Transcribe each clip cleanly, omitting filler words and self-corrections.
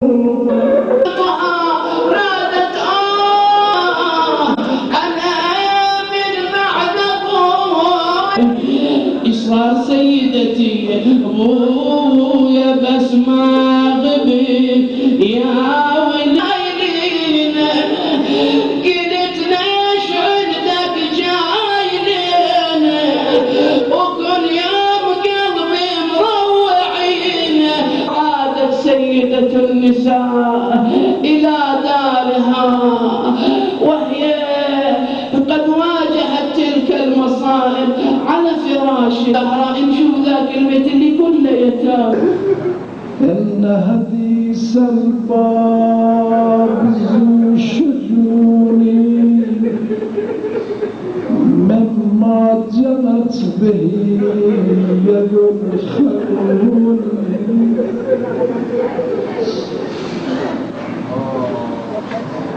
رادت أنا من بعد إصرار سيدتي أبويا بس ما غبي يا وليلين قلت ليش عندك جايلين وكل يوم قلبي مروعين. عادت سيدة النساء إلى دارها وهي قد واجهت تلك المصائب على فراشها. نشوف ذاك البيت اللي كله يتام. إن حديث الباب ذو شجون مما جنت به يد الخلون.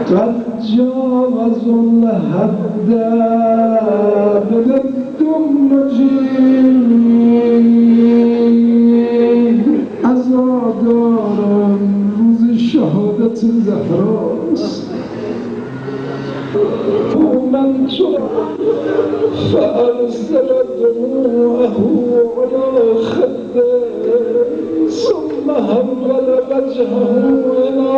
قد جاوزوا الحد بالدمجين عزادارا روز شهادت زهراست. ومن فأرسل دموعه على خده ثم هول وجهه إلى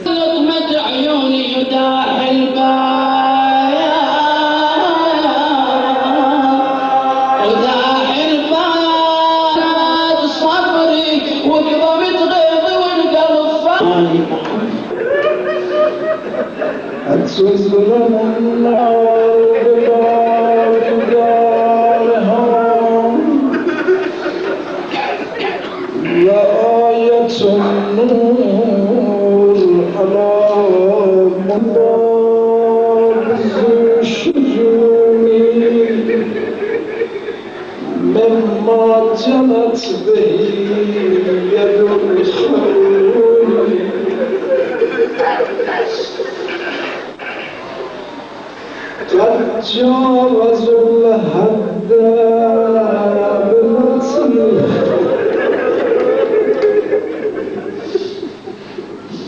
لطمة عيوني يداح البايا وداح البايا صبري وقضبت غيظي والقلب فاني أتسزرن النار بدارهم يا آية النور على منار الشجون مما جنت به يد الخلون. قد جاوزوا الحد بالمسلم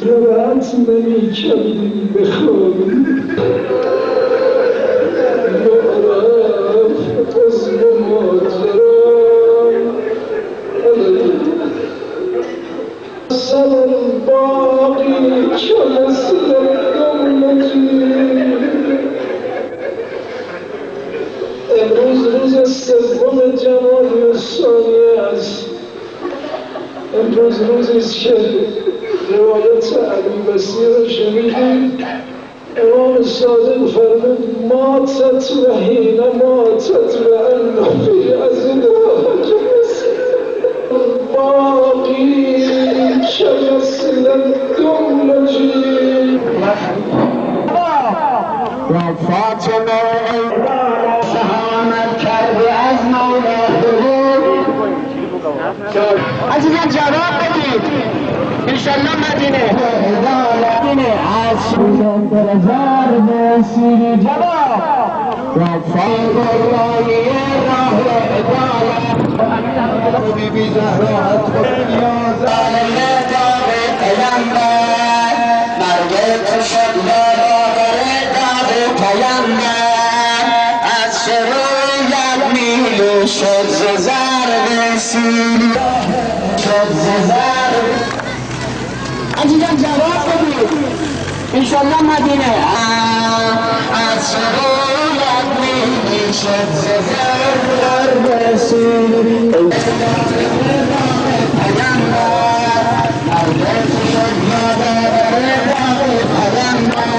ربعت مني كلبي بخالي يعرف اسم مجرم صل الباقي كمثل الدمجين. امروز روز سوم جمادی الثانی است. امروز روزی است که روایت علی بصری را شنیدیم. امام صادق فرمود ماتت و حین ماتت و انه فی عزیزها باقی شاید سلم دولجی و فاطمه سهامت کرده از مولا عزیزان جواب بدید انشالله مدینه از شیطان درزار بسیری جواب و فاطمه راه ادالت بی بی زهرات نیازان لداغ پیمبر مرگ تشد لداغ پیمبر از شروعیت میلو شد زر بسیری شد زر عزیزان جواب بدید انشالله مدینه از شروعیت میلو شد زر بسیری پیمبر مرگ تشد لداغ پیمبر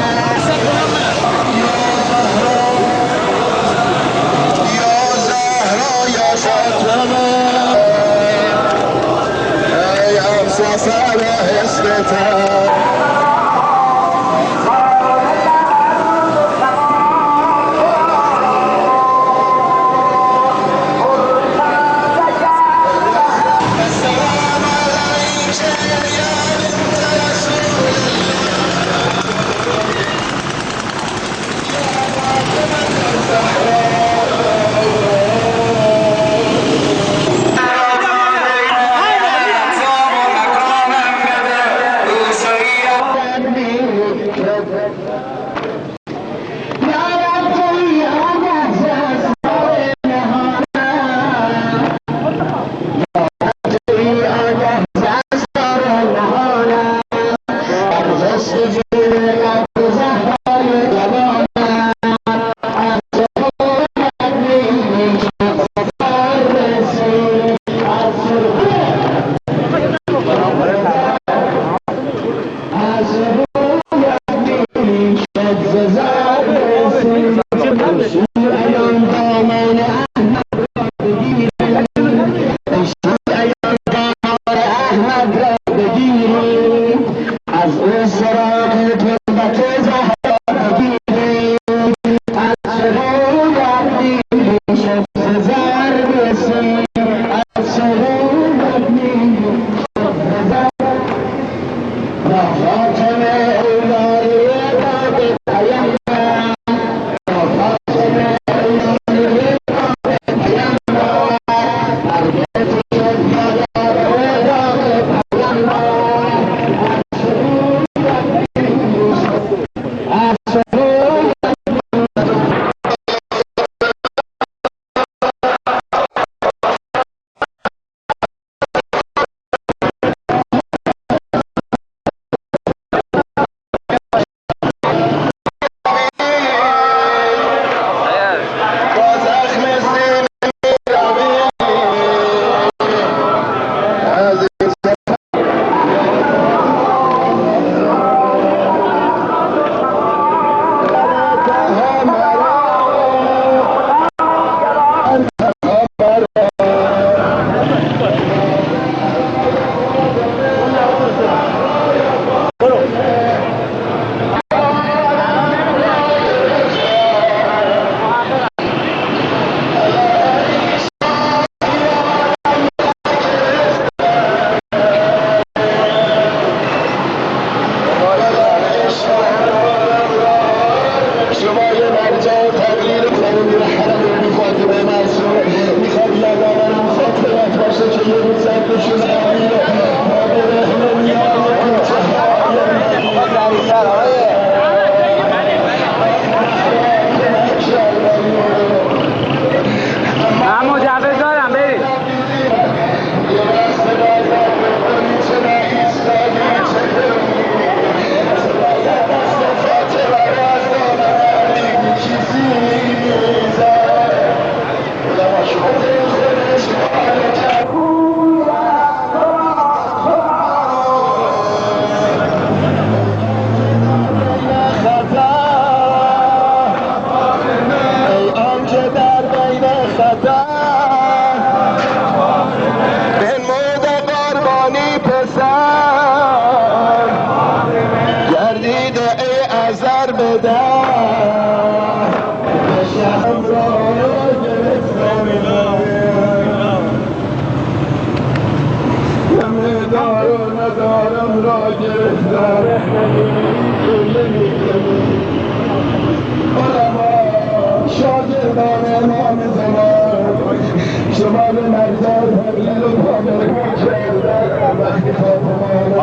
ندارم را گرفتار شاگردان امام زمان شمال مرزاد حبیل و پامر کردن وقتی خاتمان